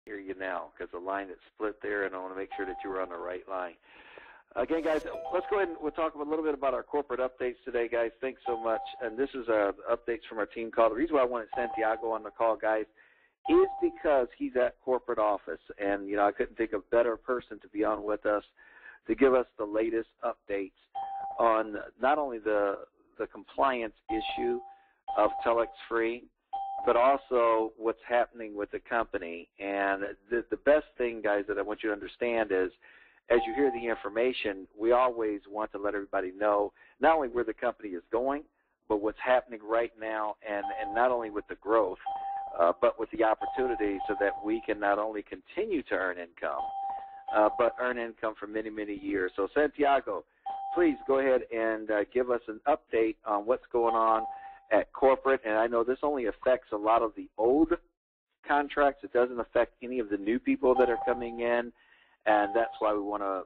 hear you now because the line is split there, and I want to make sure that you were on the right line. Again, guys, let's go ahead and we'll talk a little bit about our corporate updates today, guys. Thanks so much. And this is updates from our team call. The reason why I wanted Santiago on the call, guys, is because he's at corporate office. And, you know, I couldn't think of a better person to be on with us to give us the latest updates on not only the compliance issue of TelexFREE, but also what's happening with the company. And the best thing, guys, that I want you to understand is, as you hear the information, we always want to let everybody know not only where the company is going, but what's happening right now, and not only with the growth, but with the opportunity so that we can not only continue to earn income, but earn income for many, many years. So, Santiago, please go ahead and give us an update on what's going on at corporate. And I know this only affects a lot of the old contracts. It doesn't affect any of the new people that are coming in. And that's why we want to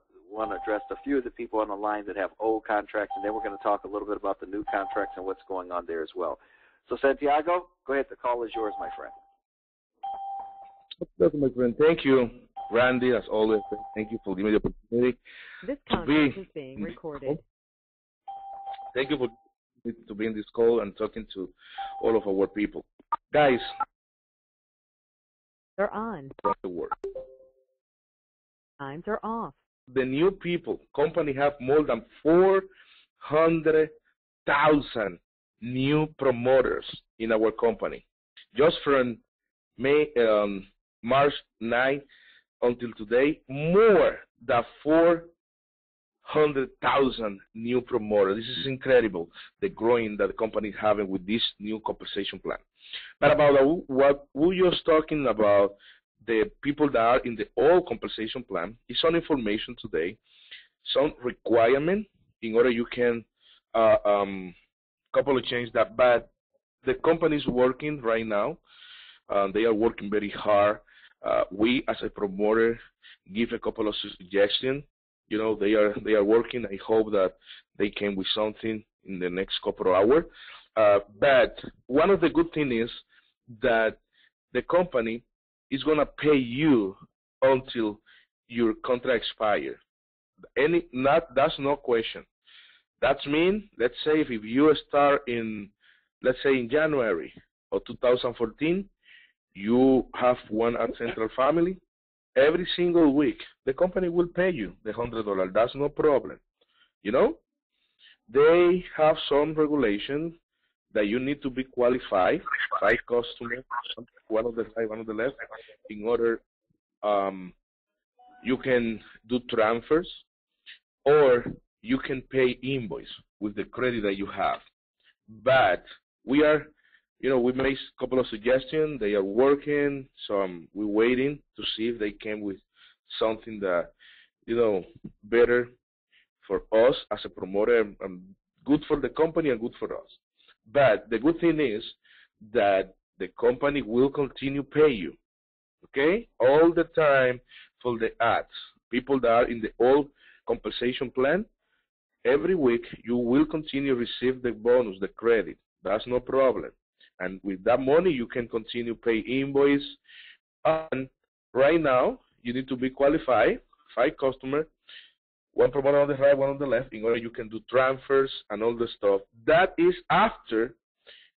address a few of the people on the line that have old contracts, and then we're going to talk a little bit about the new contracts and what's going on there as well. So, Santiago, go ahead. The call is yours, my friend. My friend. Thank you, Randy, as always. Thank you for giving me the opportunity. This conference is being recorded. Thank you for being in this call and talking to all of our people. Guys, they're on. The word. Times are off. The new people, company have more than 400,000 new promoters in our company. Just from March 9 until today, more than 400,000 new promoters. This is incredible, the growing that the company is having with this new compensation plan. But about what we were just talking about, the people that are in the old compensation plan, is some information today, some requirement in order you can couple of changes that, but the company is working right now. They are working very hard. We as a promoter give a couple of suggestions. You know, they are working. I hope that they came with something in the next couple of hours. But one of the good things is that the company is going to pay you until your contract expires. That's no question. That means, let's say if you start in, let's say in January of 2014, you have one at Central Family, every single week, the company will pay you the $100. That's no problem. You know, they have some regulations that you need to be qualified, 5 customers, one of the right, one of the left, in order you can do transfers, or you can pay invoice with the credit that you have. But we are, you know, we made a couple of suggestions. They are working, so we're waiting to see if they came with something that, you know, better for us as a promoter, and good for the company and good for us. But the good thing is that the company will continue pay you, okay, all the time for the ads. People that are in the old compensation plan, every week you will continue to receive the bonus, the credit. That's no problem. And with that money, you can continue pay invoice. And right now, you need to be qualified, 5 customers, one promoter on the right, one on the left, in order you can do transfers and all the stuff. That is after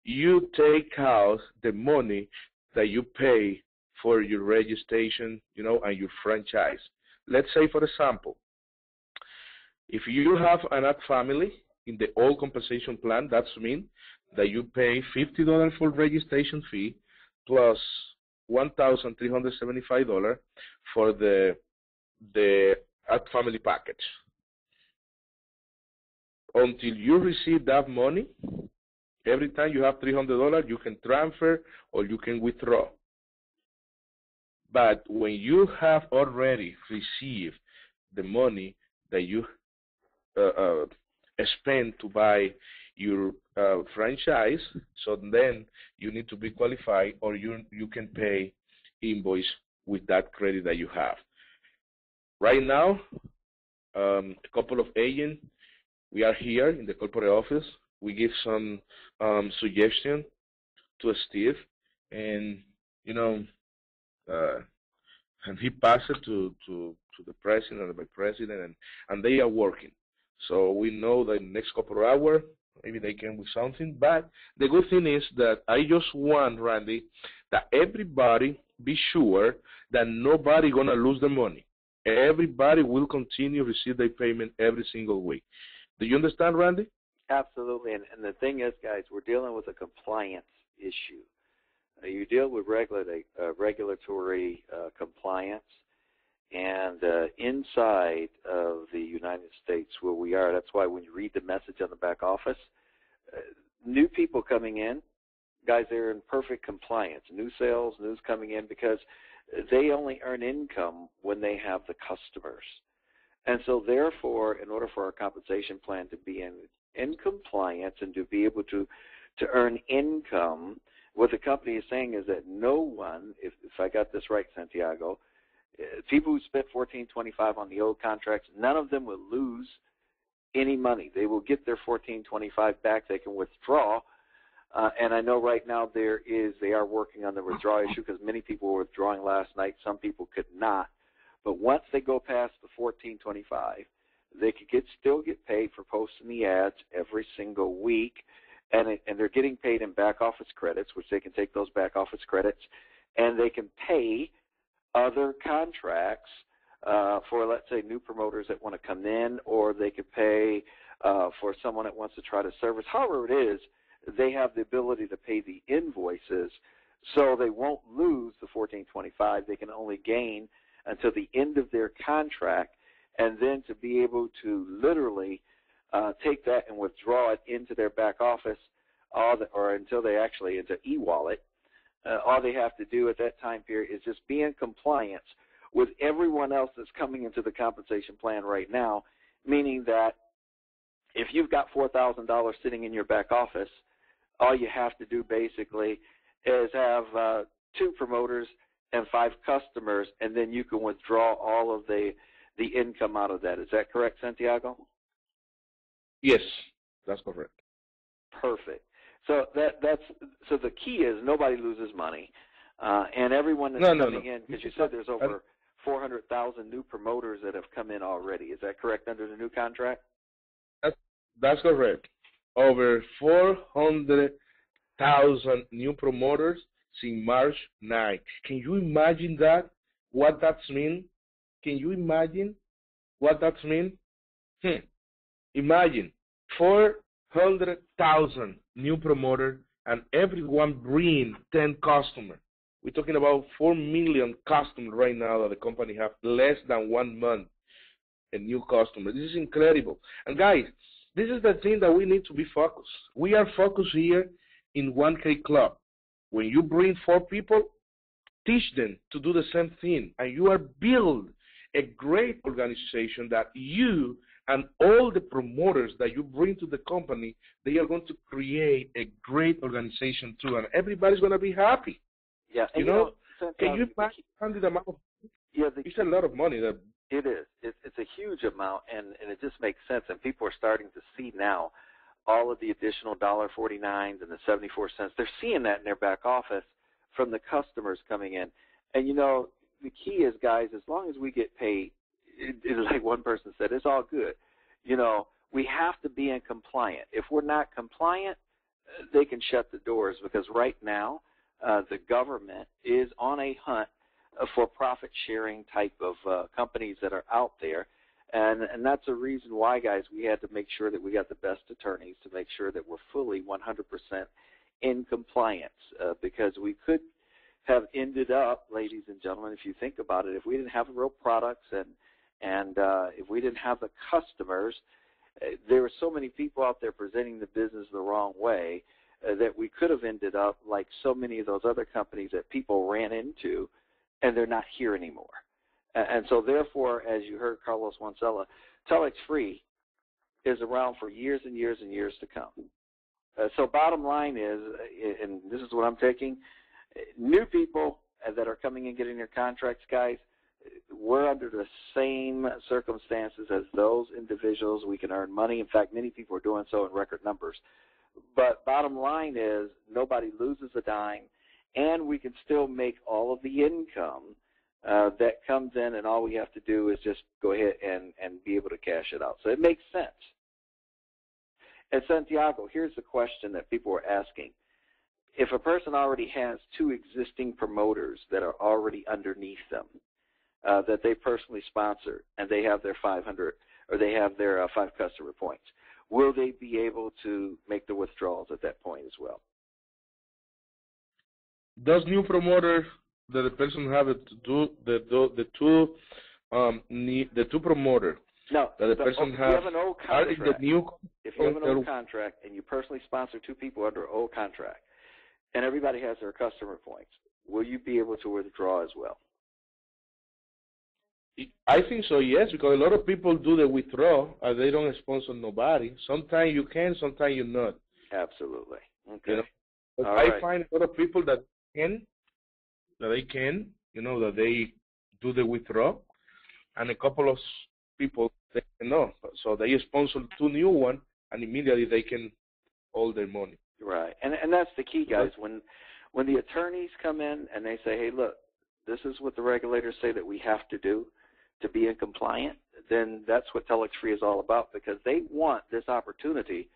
you take out the money that you pay for your registration, you know, and your franchise. Let's say, for example, if you have an ad family in the old compensation plan, that means that you pay $50 for registration fee plus $1,375 for the ad family package. Until you receive that money, every time you have $300, you can transfer or you can withdraw. But when you have already received the money that you spend to buy your franchise, so then you need to be qualified, or you can pay invoice with that credit that you have. Right now, a couple of agents, we are here in the corporate office. We give some suggestion to Steve, and you know, and he passed it to the president and the vice president, and they are working. So we know that in the next couple of hours, maybe they came with something. But the good thing is that I just want, Randy, that everybody be sure that nobody going to lose the money. Everybody will continue to receive their payment every single week. Do you understand, Randy? Absolutely. And the thing is, guys, we're dealing with a compliance issue. You deal with regulatory compliance, and inside of the United States where we are, that's why when you read the message on the back office, new people coming in, guys, they're in perfect compliance. New sales, news coming in, because they only earn income when they have the customers. And so therefore, in order for our compensation plan to be in compliance and to be able to earn income, what the company is saying is that no one, if I got this right, Santiago, people who spent $14.25 on the old contracts, none of them will lose any money. They will get their $14.25 back. They can withdraw. And I know right now they are working on the withdrawal issue because many people were withdrawing last night. Some people could not. But once they go past the $14.25, they could still get paid for posting the ads every single week. And they're getting paid in back office credits, which they can take those back office credits, and they can pay other contracts for, let's say, new promoters that want to come in, or they could pay for someone that wants to try to service. However it is, they have the ability to pay the invoices, so they won't lose the $14.25. They can only gain until the end of their contract, and then to be able to literally take that and withdraw it into their back office, or until they actually into e-wallet. All they have to do at that time period is just be in compliance with everyone else that's coming into the compensation plan right now, meaning that if you've got $4,000 sitting in your back office, all you have to do basically is have 2 promoters and 5 customers, and then you can withdraw all of the income out of that. Is that correct, Santiago? Yes, that's correct. Perfect. So so the key is nobody loses money, and everyone that's coming in, because you said there's over 400,000 new promoters that have come in already. Is that correct under the new contract? That's correct. Over 400,000 new promoters since March 9. Can you imagine that? What that's mean? Can you imagine what that's mean? Imagine 400,000 new promoters and everyone bring 10 customers. We're talking about 4 million customers right now that the company have less than 1 month a new customer. This is incredible. And guys, this is the thing that we need to be focused. We are focused here in 1K Club. When you bring 4 people, teach them to do the same thing, and you are build a great organization that you and all the promoters that you bring to the company, they are going to create a great organization too, and everybody's going to be happy. Yeah, you know can you imagine the amount of? Yeah, it's a lot of money. That it is. It's a huge amount, and it just makes sense. And people are starting to see now all of the additional $1.49s and the 74 cents. They're seeing that in their back office from the customers coming in. And you know, the key is, guys, as long as we get paid, like one person said, it's all good. You know, we have to be in compliant. If we're not compliant, they can shut the doors, because right now the government is on a hunt for profit-sharing type of companies that are out there. And that's a reason why, guys, we had to make sure that we got the best attorneys to make sure that we're fully 100% in compliance, because we could have ended up, ladies and gentlemen, if you think about it, if we didn't have real products and if we didn't have the customers, there were so many people out there presenting the business the wrong way that we could have ended up like so many of those other companies that people ran into, and they're not here anymore. And so therefore, as you heard Carlos Wancela, TelexFREE is around for years and years and years to come. So bottom line is, and this is what I'm taking, new people that are coming in getting their contracts, guys, we're under the same circumstances as those individuals. We can earn money. In fact, many people are doing so in record numbers. But bottom line is, nobody loses a dime, and we can still make all of the income that comes in, and all we have to do is just go ahead and be able to cash it out. So it makes sense. And Santiago, here's the question that people are asking. If a person already has 2 existing promoters that are already underneath them, that they personally sponsor, and they have their 500 or they have their 5 customer points, will they be able to make the withdrawals at that point as well? Those new promoters that the person have to do the two promoter. No, that the person if you have an old contract, if you have an old contract and you personally sponsor 2 people under an old contract, and everybody has their customer points, will you be able to withdraw as well? I think so, yes, because a lot of people do the withdraw and they don't sponsor nobody. Sometimes you can, sometimes you not. Absolutely. Okay. You know? I find a lot of people that they can, that they do the withdraw, and a couple of people they cannot. So they sponsor 2 new ones, and immediately they can hold their money. Right, and that's the key, guys. When the attorneys come in and they say, hey, look, this is what the regulators say that we have to do to be in compliant, then that's what TelexFREE is all about, because they want this opportunity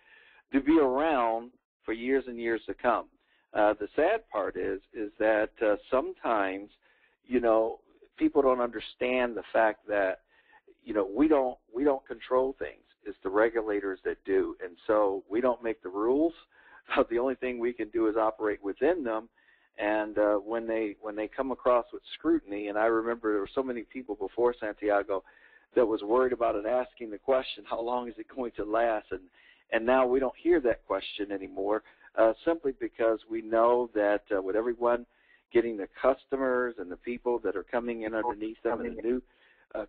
to be around for years and years to come. The sad part is that sometimes, people don't understand the fact that, we don't control things. It's the regulators that do, and so we don't make the rules. The only thing we can do is operate within them. And when they come across with scrutiny, and I remember there were so many people before Santiago that was worried about it, asking the question, how long is it going to last? And now we don't hear that question anymore, simply because we know that with everyone getting the customers and the people that are coming in underneath them and the new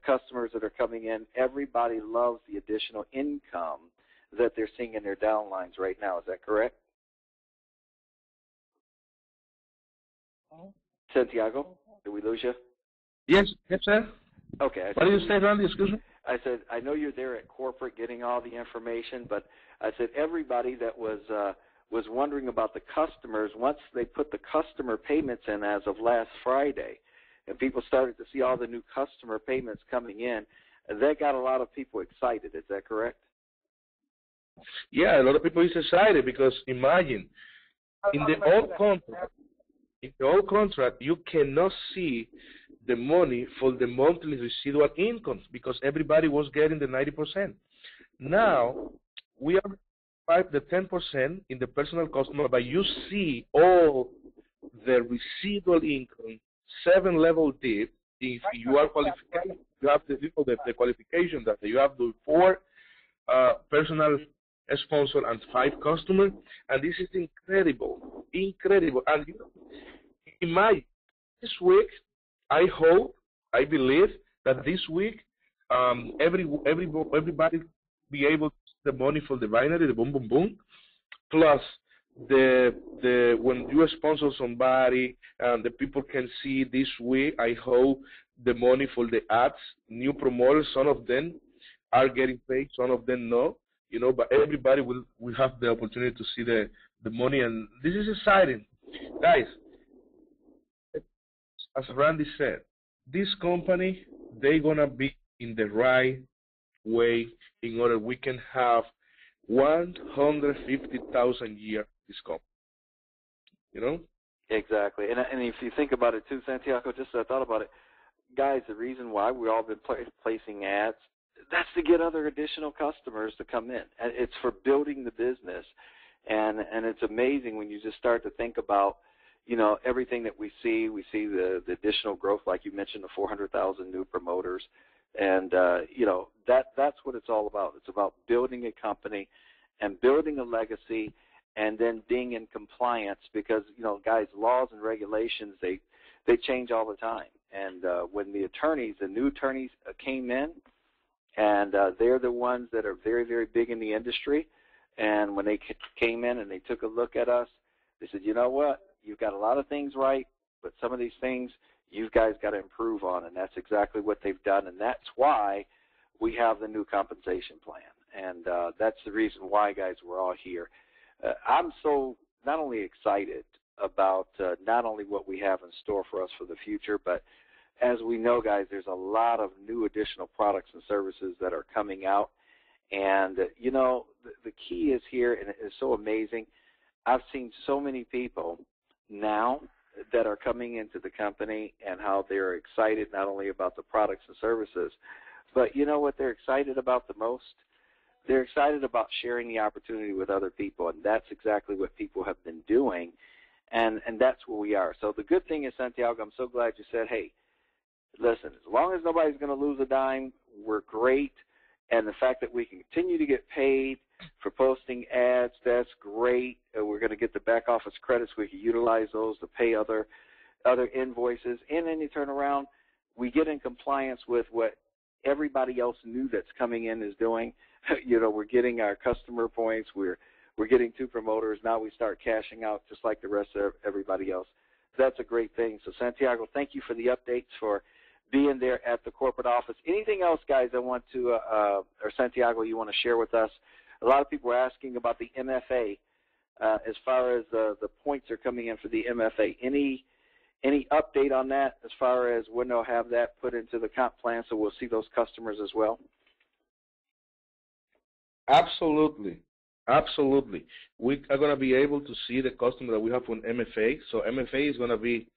customers that are coming in, everybody loves the additional income that they're seeing in their downlines right now. Is that correct? Santiago, did we lose you? Yes, sir. Okay. What did you say, Randy? Excuse me? I said, I know you're there at corporate getting all the information, but I said everybody that was wondering about the customers, once they put the customer payments in as of last Friday, and people started to see all the new customer payments coming in, that got a lot of people excited. Is that correct? Yeah, a lot of people is excited because imagine, in the old contract, you cannot see the money for the monthly residual income because everybody was getting the 90%. Now, we are the 10% in the personal customer, but you see all the residual income, 7-level dip. If you are qualified, you have the qualification that you have the 4 personal sponsor and 5 customers, and this is incredible. And imagine this week, I believe that this week, everybody be able to see the money for the binary, the boom, boom, boom, plus the when you sponsor somebody and the people can see this week, I hope the money for the ads, new promoters, some of them are getting paid, some of them no, but everybody will have the opportunity to see the money, and this is exciting. Guys, as Randy said, this company, they're going to be in the right way in order we can have 150,000 years this company, Exactly. And if you think about it too, Santiago, just I thought about it, guys, the reason why we've all been placing ads, that's to get other additional customers to come in. And it's for building the business. And it's amazing when you just start to think about, everything that we see the additional growth, like you mentioned, the 400,000 new promoters. And, that's what it's all about. It's about building a company and building a legacy and then being in compliance because, guys, laws and regulations, they change all the time. And when the new attorneys came in, and they're the ones that are very, very big in the industry, and when they came in and they took a look at us, they said, you know what, you've got a lot of things right, but some of these things you guys got to improve on, and that's exactly what they've done, and that's why we have the new compensation plan. And that's the reason why, guys, we're all here. I'm so not only excited about not only what we have in store for us for the future, but as we know, guys, there's a lot of new additional products and services that are coming out. And, you know, the key is here, and it is so amazing. I've seen so many people now that are coming into the company and how they're excited not only about the products and services, but you know what they're excited about the most? They're excited about sharing the opportunity with other people, and that's exactly what people have been doing, and that's where we are. So the good thing is, Santiago, I'm so glad you said, hey, listen, as long as nobody's going to lose a dime, we're great. And the fact that we can continue to get paid for posting ads, that's great. We're going to get the back office credits. We can utilize those to pay other invoices. And then you turn around, we get in compliance with what everybody else new that's coming in is doing. You know, we're getting our customer points. We're getting 2 promoters. Now we start cashing out just like the rest of everybody else. That's a great thing. So, Santiago, thank you for the updates, for being there at the corporate office. Anything else, guys, I want to, or Santiago, you want to share with us? A lot of people are asking about the MFA as far as the points are coming in for the MFA. Any update on that as far as when they'll have that put into the comp plan so we'll see those customers as well? Absolutely. Absolutely. We are going to be able to see the customer that we have on MFA. So MFA is going to be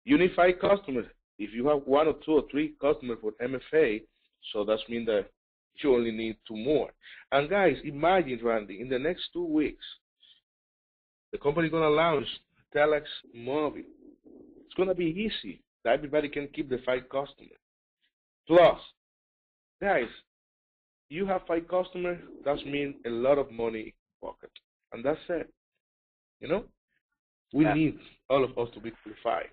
unified customers. If you have 1 or 2 or 3 customers for MFA, so that means that you only need 2 more. And guys, imagine, Randy, in the next 2 weeks, the company is going to launch Telex Mobile. It's going to be easy. Everybody can keep the 5 customers. Plus, guys, you have 5 customers, that means a lot of money in your pocket. And that's it. You know? We need all of us to be qualified.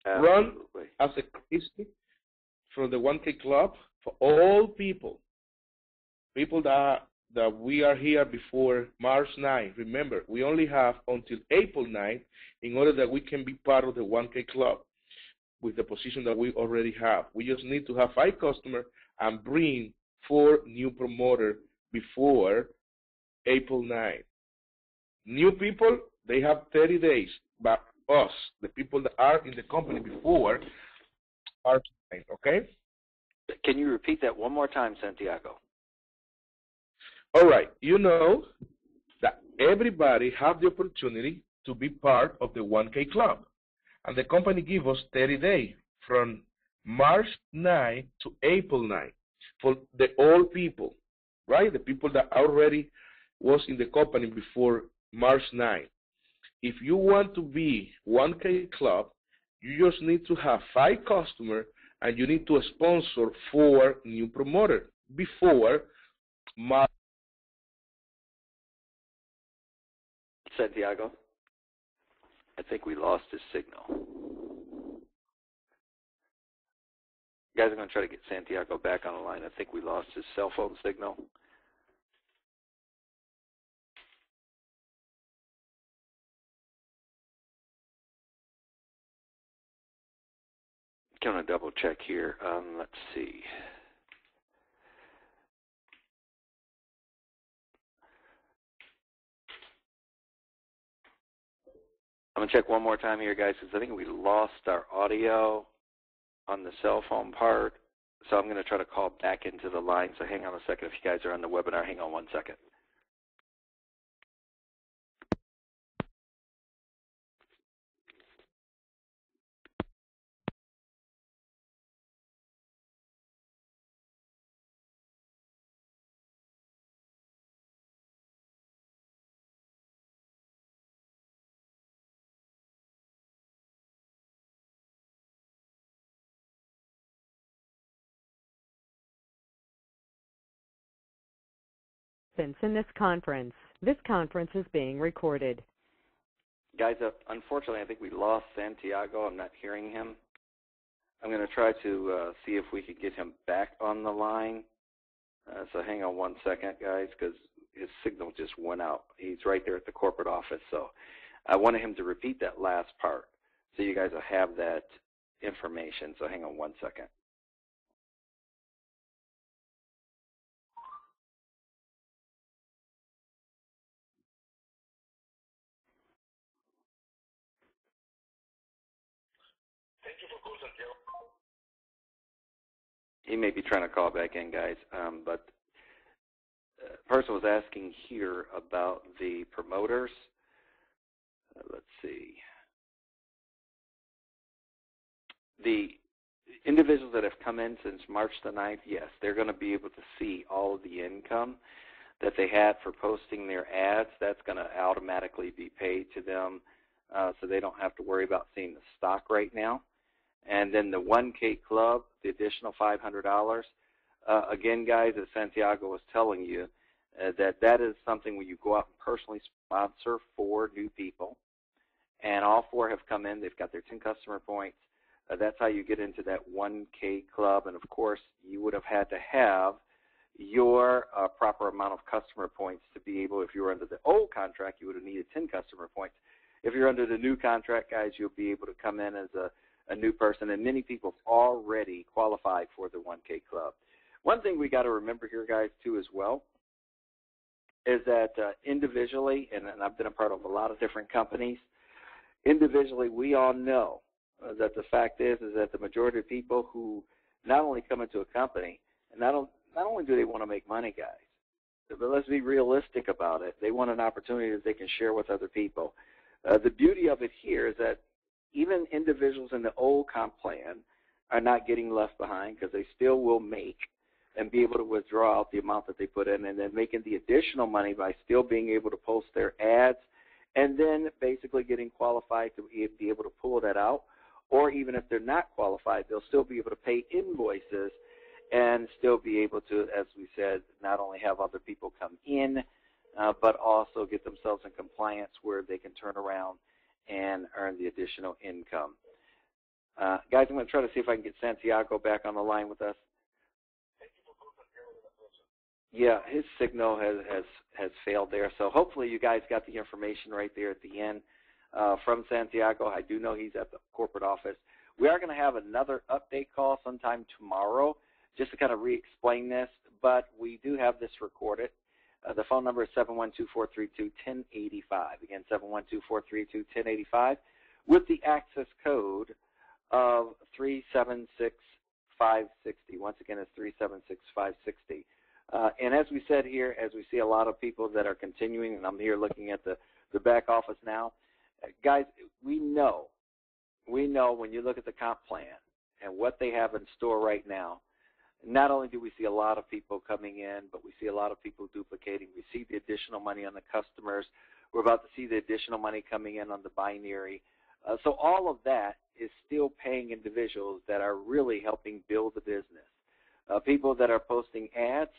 Run as a crazy from the 1K Club for all people that we are here before March 9. Remember, we only have until April 9 in order that we can be part of the 1K Club with the position that we already have. We just need to have 5 customers and bring 4 new promoters before April 9. New people, they have 30 days, but us, the people that are in the company before, are fine, okay? Can you repeat that one more time, Santiago? All right. You know that everybody have the opportunity to be part of the 1K Club. And the company gives us 30 days from March 9 to April 9 for the old people, right? The people that already was in the company before March 9. If you want to be 1K Club, you just need to have 5 customers and you need to sponsor 4 new promoters before March. Santiago, I think we lost his signal. You guys are going to try to get Santiago back on the line. I think we lost his cell phone signal. Going to double check here. Let's see. I'm going to check one more time here, guys, because I think we lost our audio on the cell phone part. So I'm going to try to call back into the line. So hang on a second. If you guys are on the webinar, hang on one second. In this conference is being recorded. Guys, unfortunately, I think we lost Santiago. I'm not hearing him. I'm going to try to see if we can get him back on the line. So hang on one second, guys, because his signal just went out. He's right there at the corporate office. So I wanted him to repeat that last part so you guys will have that information. So hang on one second. He may be trying to call back in, guys, but person was asking here about the promoters. Let's see. The individuals that have come in since March the 9th, yes, they're going to be able to see all of the income that they had for posting their ads. That's going to automatically be paid to them, so they don't have to worry about seeing the stock right now. And then the 1K Club, the additional $500. Again, guys, as Santiago was telling you, that is something where you go out and personally sponsor 4 new people. And all 4 have come in. They've got their 10 customer points. That's how you get into that 1K Club. And, of course, you would have had to have your proper amount of customer points to be able, if you were under the old contract, you would have needed 10 customer points. If you're under the new contract, guys, you'll be able to come in as a new person. And many people have already qualified for the 1K Club. One thing we got to remember here, guys, too, as well, is that individually, and I've been a part of a lot of different companies, individually we all know that the fact is that the majority of people who not only come into a company, and not only do they want to make money, guys, but let's be realistic about it. They want an opportunity that they can share with other people. The beauty of it here is that even individuals in the old comp plan are not getting left behind because they still will make and be able to withdraw out the amount that they put in, and then making the additional money by still being able to post their ads and then basically getting qualified to be able to pull that out. Or even if they're not qualified, they'll still be able to pay invoices and still be able to, as we said, not only have other people come in, but also get themselves in compliance where they can turn around and earn the additional income. Guys, I'm going to try to see if I can get Santiago back on the line with us. Yeah, his signal has failed there. So hopefully you guys got the information right there at the end from Santiago. I do know he's at the corporate office. We are going to have another update call sometime tomorrow just to kind of re-explain this, but we do have this recorded. The phone number is 712-432-1085. Again, 712-432-1085 with the access code of 376560. Once again, it's 376560. And as we said here, as we see a lot of people that are continuing, and I'm here looking at the back office now, guys, we know when you look at the comp plan and what they have in store right now, not only do we see a lot of people coming in, but we see a lot of people duplicating. We see the additional money on the customers. We're about to see the additional money coming in on the binary. So all of that is still paying individuals that are really helping build the business. People that are posting ads,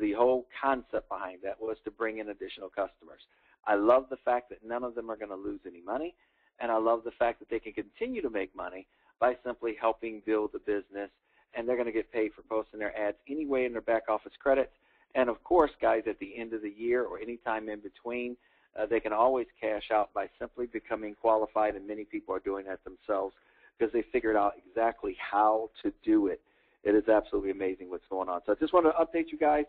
the whole concept behind that was to bring in additional customers. I love the fact that none of them are going to lose any money, and I love the fact that they can continue to make money by simply helping build the business, and they're going to get paid for posting their ads anyway in their back office credits. And, of course, guys, at the end of the year or any time in between, they can always cash out by simply becoming qualified, and many people are doing that themselves because they figured out exactly how to do it. It is absolutely amazing what's going on. So I just want to update you guys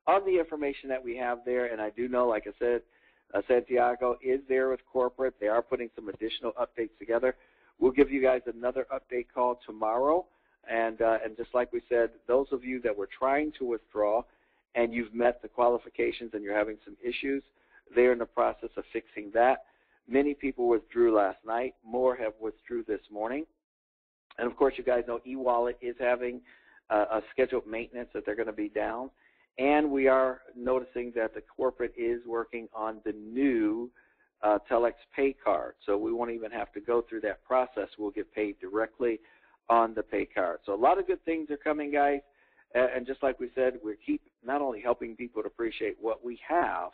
on the information that we have there. And I do know, like I said, Santiago is there with corporate. They are putting some additional updates together. We'll give you guys another update call tomorrow. And just like we said, those of you that were trying to withdraw and you've met the qualifications and you're having some issues, they're in the process of fixing that. Many people withdrew last night. More have withdrew this morning. And, of course, you guys know eWallet is having a scheduled maintenance that they're going to be down. And we are noticing that the corporate is working on the new Telex pay card. So we won't even have to go through that process. We'll get paid directly on the pay card. So a lot of good things are coming, guys. And just like we said, we keep not only helping people to appreciate what we have,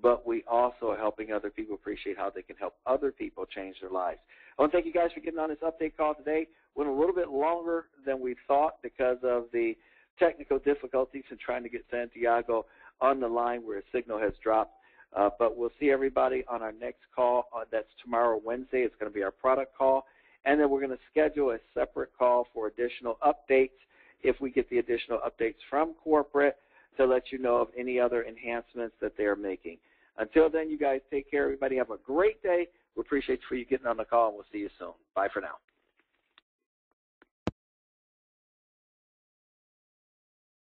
but we also are helping other people appreciate how they can help other people change their lives. I want to thank you guys for getting on this update call today. Went a little bit longer than we thought because of the technical difficulties in trying to get Santiago on the line where his signal has dropped. But we'll see everybody on our next call. That's tomorrow, Wednesday. It's going to be our product call. And then we're going to schedule a separate call for additional updates if we get the additional updates from corporate to let you know of any other enhancements that they're making. Until then, you guys take care. Everybody have a great day. We appreciate you getting on the call, and we'll see you soon. Bye for now.